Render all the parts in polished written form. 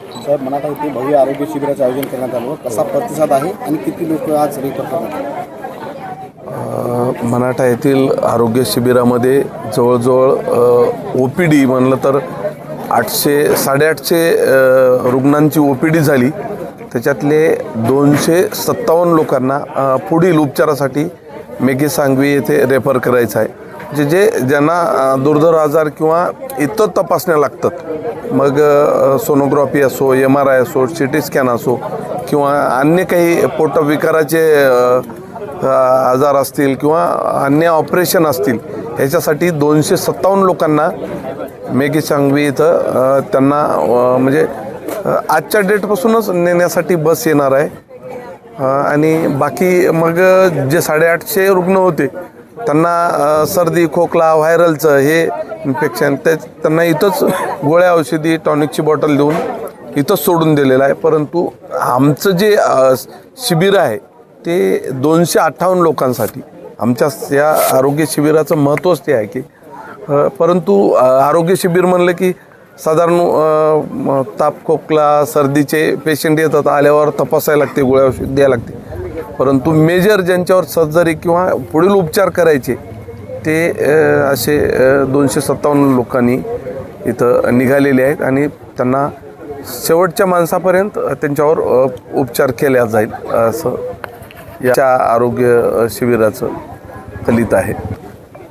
साहेब, मनाठा येथे भव्य आरोग्य शिबिराचे आयोजन करण्यात आलं. कसा प्रतिसाद आहे आणि किती लोक आज रेफर करण्यात आले? मनाठा येथील आरोग्य शिबिरामध्ये जवळजवळ OPD म्हणलं तर 800-850 रुग्णांची OPD झाली. त्याच्यातले 257 लोकांना पुढील उपचारासाठी मेघे सांगवी येथे रेफर करायचं आहे. जे ज्यांना दुर्धर आजार किंवा इतर तपासण्या लागतात, मग सोनोग्राफी असो, MRI असो, CT स्कॅन असो किंवा अन्य काही पोटविकाराचे आजार असतील किंवा अन्य ऑपरेशन असतील, ह्याच्यासाठी 257 लोकांना मेघे सांगवी इथं त्यांना म्हणजे आजच्या डेटपासूनच नेण्यासाठी बस येणार आहे. आणि बाकी मग जे 850 रुग्ण होते त्यांना सर्दी, खोकला, व्हायरलचं हे इन्फेक्शन त्यांना इथंच गोळ्या, औषधी, टॉनिकची बॉटल देऊन इथंच सोडून दिलेलं आहे. परंतु आमचं जे शिबिर आहे ते 258 लोकांसाठी. आमच्या या आरोग्य शिबिराचं महत्त्वच ते आहे की परंतु आरोग्य शिबिर म्हणलं की साधारण ताप, खोकला, सर्दीचे पेशंट येतात, आल्यावर तपासायला लागते, गोळ्या औषध द्यायला लागते. परंतु मेजर ज्यांच्यावर सर्जरी किंवा पुढील उपचार करायचे ते असे 257 लोकांनी इथं निघालेले आहेत आणि त्यांना शेवटच्या माणसापर्यंत त्यांच्यावर उपचार केला जाईल असं या आरोग्य शिबिराचं फलित आहे.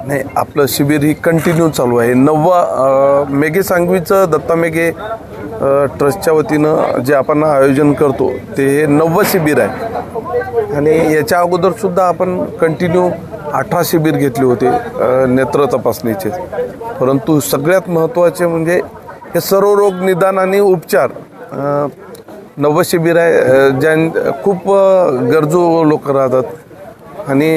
नाही, आपलं शिबिर ही कंटिन्यू चालू आहे. मेघे सांगवीचं दत्ता मेघे ट्रस्टच्या वतीनं जे आपण आयोजन करतो ते हे 9वं शिबिर आहे. आणि याच्या अगोदरसुद्धा आपण कंटिन्यू 18 शिबिर घेतले होते नेत्र तपासणीचे. परंतु सगळ्यात महत्त्वाचे म्हणजे हे सर्व रोग निदान आणि उपचार 9वं शिबिर आहे. खूप गरजू लोक राहतात आणि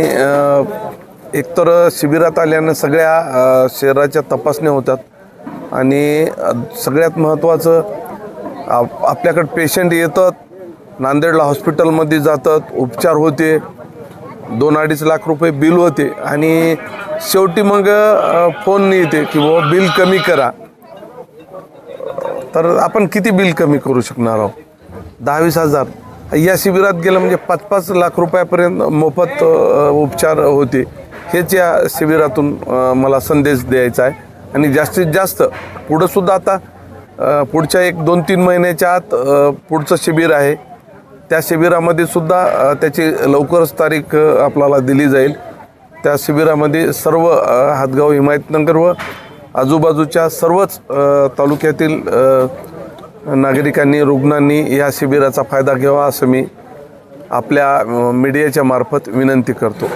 एकतर शिबिरात आल्यानं सगळ्या शरीराच्या तपासण्या होतात आणि सगळ्यात महत्त्वाचं आपल्याकडे पेशंट येतात, नांदेडला हॉस्पिटलमध्ये जातात, उपचार होते, 2-2.5 लाख रुपये बिल होते आणि शेवटी मग फोन येते की बाबा बिल कमी करा. तर आपण किती बिल कमी करू शकणार आहोत? 10-20 हजार. या शिबिरात गेलं म्हणजे 5-5 लाख रुपयापर्यंत मोफत उपचार होते. हेच या शिबिरातून मला संदेश द्यायचा आहे. आणि जास्तीत जास्त पुढंसुद्धा आता पुढच्या 1-2-3 महिन्याच्या आत पुढचं शिबिर आहे. त्या शिबिरामध्ये सुद्धा त्याची लवकरच तारीख आपल्याला दिली जाईल. त्या शिबिरामध्ये सर्व हातगाव, हिमायतनगर व आजूबाजूच्या सर्वच तालुक्यातील नागरिकांनी, रुग्णांनी या शिबिराचा फायदा घ्यावा असं मी आपल्या मीडियाच्या मार्फत विनंती करतो.